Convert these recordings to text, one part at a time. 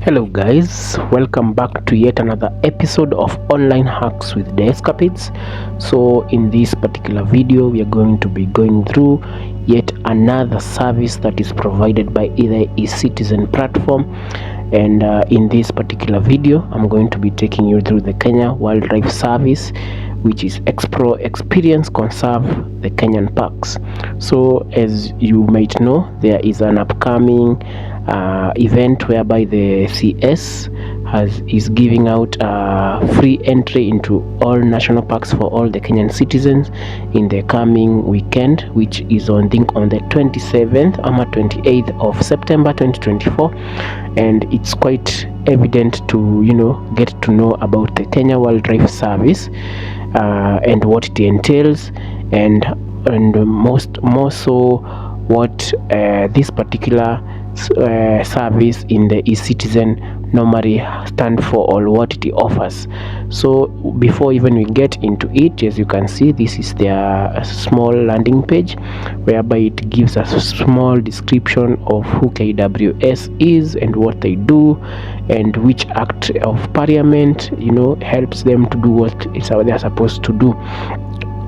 Hello guys, welcome back to yet another episode of Online Hacks with the ESCAPADES. So in this particular video we are going to be going through yet another service that is provided by either eCitizen platform, and in this particular video I'm going to be taking you through the Kenya Wildlife Service, which is Explore, Experience, Conserve the Kenyan Parks. So as you might know, there is an upcoming event whereby the CS is giving out free entry into all national parks for all the Kenyan citizens in the coming weekend, which is on the 27th or 28th of September 2024. And it's quite evident to get to know about the Kenya Wildlife Service and what it entails, and more so what this particular service in the eCitizen normally stand for, or what it offers. So before even we get into it, as you can see, this is their small landing page whereby it gives us a small description of who KWS is and what they do, and which act of parliament helps them to do what they're supposed to do.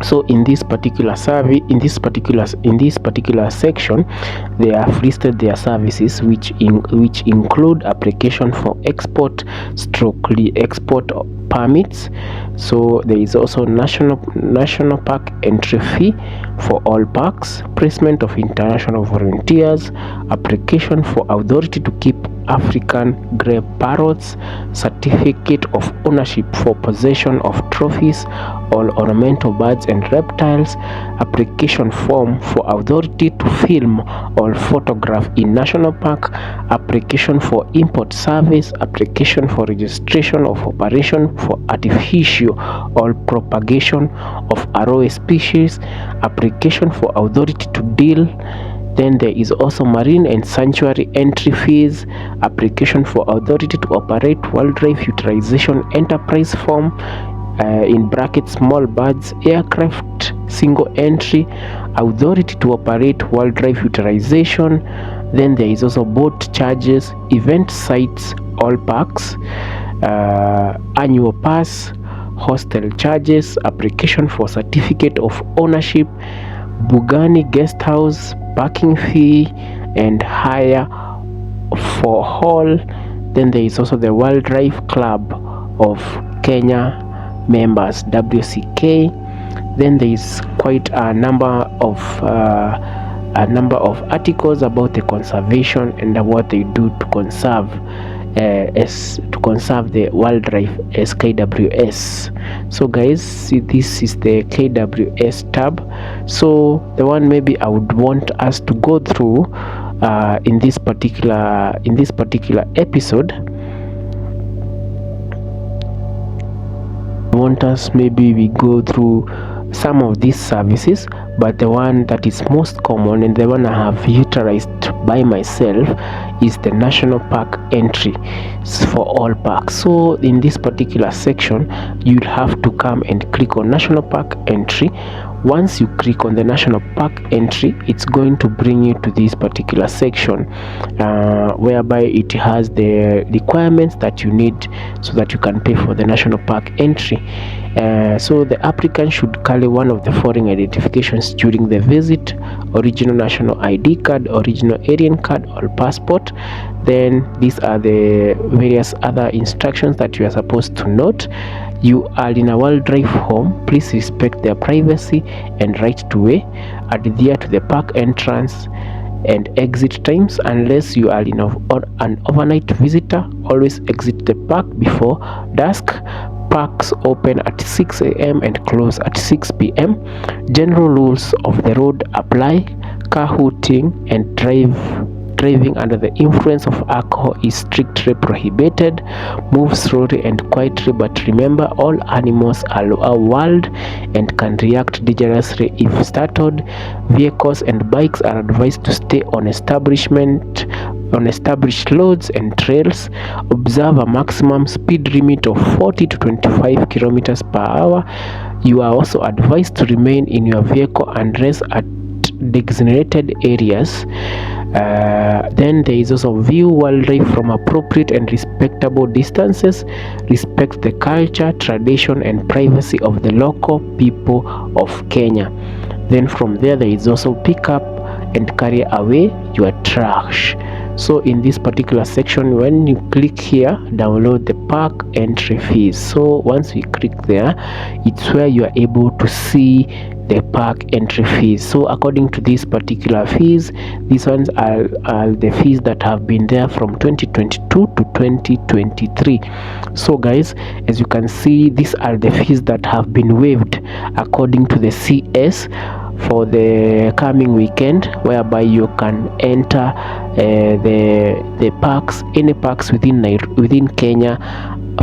So in this particular survey, in this particular section, they have listed their services, which include application for export permits. So there is also national park entry fee for all parks, placement of international volunteers, application for authority to keep African grey parrots, certificate of ownership for possession of trophies, all ornamental birds and reptiles, application form for authority to film or photograph in national park, application for import service, application for registration of operation for artificial or propagation of Aroe species, application for authority to deal. Then there is also marine and sanctuary entry fees, application for authority to operate wildlife utilization enterprise form, in brackets small birds aircraft single entry, authority to operate wildlife utilization. Then there is also boat charges, event sites, all parks, annual pass, hostel charges, application for certificate of ownership, Bugani guest house, parking fee and hire for hall. Then there is also the Wildlife Club of Kenya members, WCK. Then there is quite a number of articles about the conservation and what they do to conserve the wildlife as KWS. So guys, see, this is the KWS tab. So the one maybe I would want us to go through in this particular episode, maybe we go through some of these services, but the one that is most common and the one I have utilized by myself is the national park entry for all parks. So in this particular section, you'll have to come and click on national park entry. Once you click on the national park entry, it's going to bring you to this particular section whereby it has the requirements that you need so that you can pay for the national park entry. So the applicant should carry one of the following identifications during the visit: original national ID card, original alien card, or passport. Then these are the various other instructions that you are supposed to note. You are in a wildlife home, please respect their privacy and right to way, adhere to the park entrance and exit times. Unless you are an overnight visitor, always exit the park before dusk. Parks open at 6 a.m. and close at 6 p.m. General rules of the road apply. Car hooting and driving under the influence of alcohol is strictly prohibited. Move slowly and quietly, but remember all animals are wild and can react dangerously if startled. Vehicles and bikes are advised to stay on established roads and trails. Observe a maximum speed limit of 40 to 25 kilometers per hour. You are also advised to remain in your vehicle unless at designated areas. Then there is also view wildlife from appropriate and respectable distances, respect the culture, tradition and privacy of the local people of Kenya. Then from there is also pick up and carry away your trash. So in this particular section, when you click here, download the park entry fees. So once we click there, it's where you are able to see the park entry fees. So according to these particular fees, these ones are the fees that have been there from 2022 to 2023. So guys, as you can see, these are the fees that have been waived according to the CS for the coming weekend, whereby you can enter the parks, any parks within Kenya,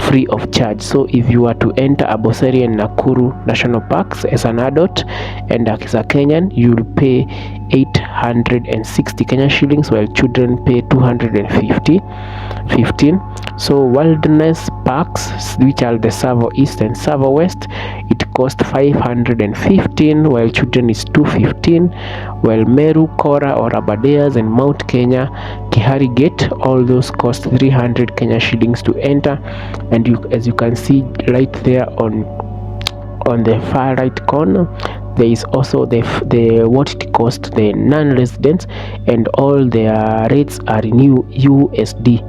free of charge. So if you are to enter Amboseli and Nakuru national parks as an adult and as a Kenyan, you will pay 860 Kenya shillings, while children pay 215. So wilderness parks, which are the Savo East and Savo West, it cost 515, while children is 215, while Meru, Kora or Abadeas and Mount Kenya, Kihari Gate, all those cost 300 Kenya shillings to enter. And as you can see right there on the far right corner, there is also the what it cost the non-residents, and all their rates are in USD.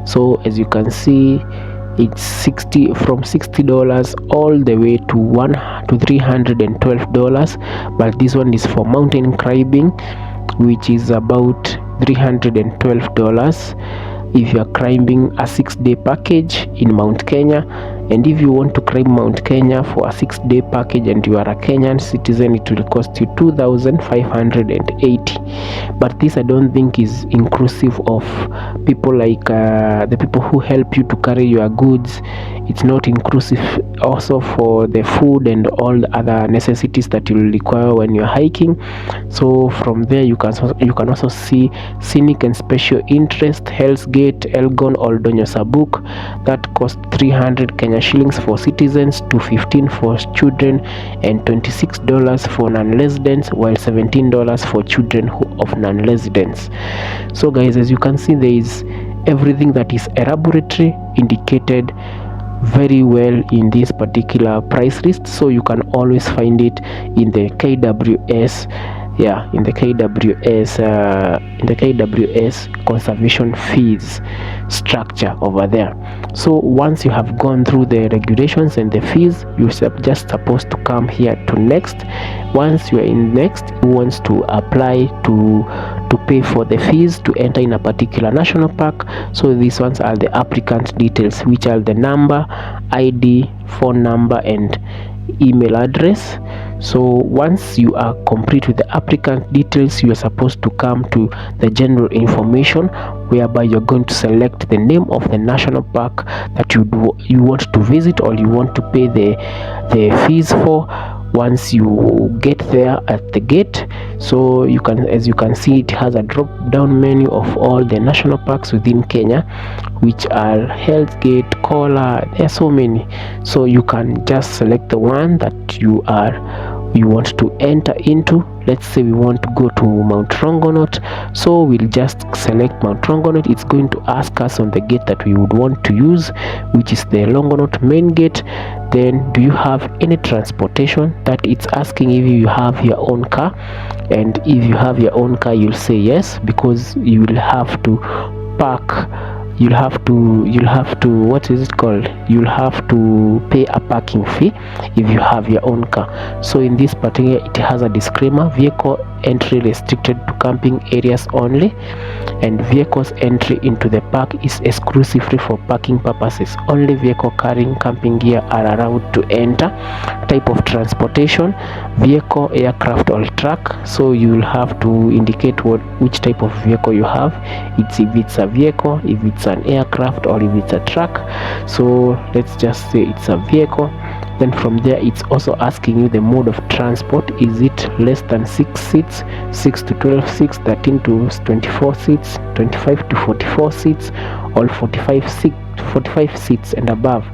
So as you can see, it's from $60 all the way to $312, but this one is for mountain climbing, which is about $312 if you are climbing a 6-day package in Mount Kenya. And if you want to climb Mount Kenya for a 6-day package and you are a Kenyan citizen, it will cost you 2,580. But this I don't think is inclusive of people like the people who help you to carry your goods. It's not inclusive also for the food and all the other necessities that you will require when you're hiking. So from there you can also see scenic and special interest, Hell's Gate, Elgon, Oldonyo Sabuk, that cost 300 Kenya shillings for citizens, 215 for children, and $26 for non-residents, while $17 for children of non-residents. So guys, as you can see, there is everything that is elaborately indicated very well in this particular price list. So you can always find it in the KWS, in the KWS conservation fees structure over there. So once you have gone through the regulations and the fees, you're just supposed to come here to next. Once you are in next, you want to apply to pay for the fees to enter in a particular national park. So these ones are the applicant details, which are the number, ID, phone number and email address. So once you are complete with the applicant details, you are supposed to come to the general information, whereby you're going to select the name of the national park that you want to visit or you want to pay the fees for. Once you get there at the gate, so as you can see, it has a drop down menu of all the national parks within Kenya, which are Hell's Gate, Kola, there are so many. So you can just select the one that you want to enter into. Let's say we want to go to Mount Rongonot, so we'll just select Mount Rongonot. It's going to ask us on the gate that we would want to use, which is the Longonot main gate. Then, do you have any transportation? That it's asking if you have your own car, and if you have your own car, you'll say yes, because you will have to park. You'll have to what is it called, you'll have to pay a parking fee if you have your own car. So in this particular, it has a disclaimer: vehicle entry restricted to camping areas only, and vehicles entry into the park is exclusively for parking purposes. Only vehicle carrying camping gear are allowed to enter. Type of transportation: vehicle, aircraft or truck. So you will have to indicate which type of vehicle you have. If it's a vehicle, if it's an aircraft, or if it's a truck. So let's just say it's a vehicle. Then from there, it's also asking you the mode of transport. Is it less than 6 seats, 6 to 12 seats, 13 to 24 seats, 25 to 44 seats, or 45 seats and above?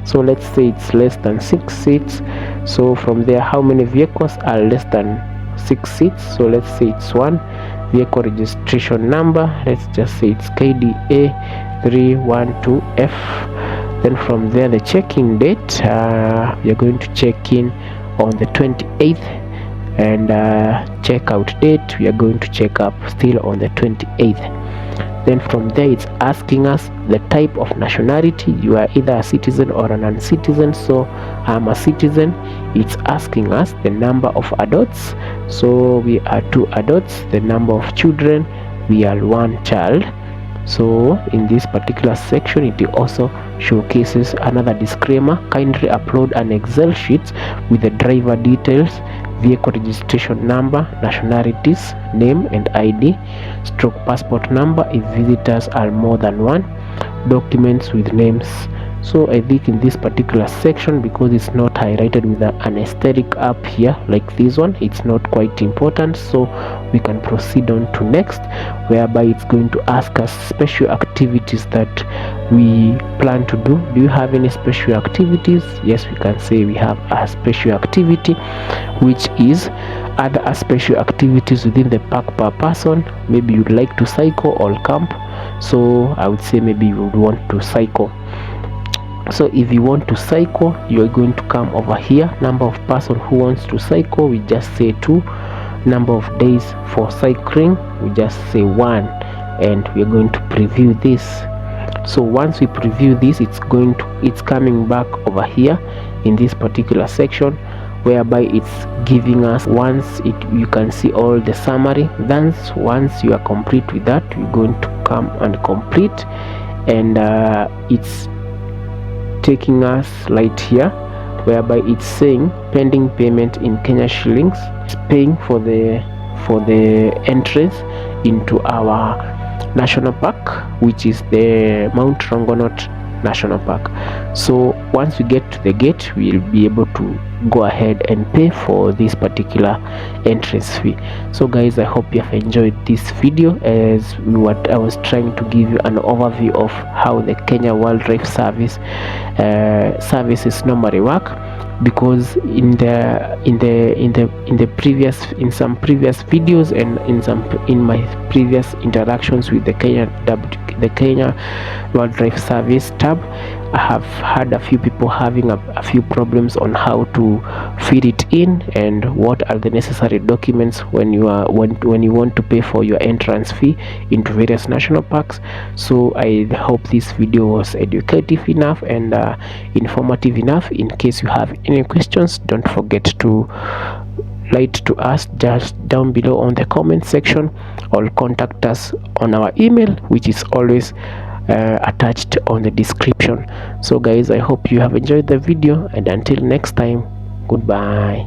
So let's say it's less than 6 seats. So from there, how many vehicles are less than 6 seats? So let's say it's 1. vehicle registration number. Let's just say it's KDA 312F. Then from there, the check-in date, we are going to check in on the 28th, and checkout date, we are going to check up still on the 28th. Then from there, it's asking us the type of nationality. You are either a citizen or a non-citizen. So I'm a citizen. It's asking us the number of adults. So we are 2 adults. The number of children, we are 1 child. So in this particular section, it also showcases another disclaimer: kindly upload an Excel sheet with the driver details, vehicle registration number, nationalities, name and ID, stroke passport number if visitors are more than 1, documents with names. So I think in this particular section, because it's not highlighted with an aesthetic up here like this one, it's not quite important. So we can proceed on to next, whereby it's going to ask us special activities that we plan to do. Do you have any special activities? Yes, we can say we have a special activity, which is other special activities within the park per person. Maybe you'd like to cycle or camp. So I would say maybe you would want to cycle. So if you want to cycle, you are going to come over here. Number of person who wants to cycle, we just say 2. Number of days for cycling, we just say 1, and we are going to preview this. So once we preview this, it's coming back over here in this particular section, whereby it's giving us, you can see all the summary. Then once you are complete with that, you're going to come and complete, and it's taking us right here, whereby it's saying pending payment in Kenya shillings. It's paying for the entrance into our national park, which is the Mount Rongonot National Park. So once we get to the gate, we'll be able to go ahead and pay for this particular entrance fee. So guys, I hope you have enjoyed this video, as I was trying to give you an overview of how the Kenya Wildlife Service services normally work. Because in some previous videos and in my previous interactions with the Kenya Wildlife Service tab, I have had a few people having a few problems on how to fill it in and what are the necessary documents when you want to pay for your entrance fee into various national parks. So I hope this video was educative enough and informative enough. In case you have any questions, don't forget to write to us just down below on the comment section, or contact us on our email, which is always attached on the description. So guys, I hope you have enjoyed the video, and until next time, goodbye.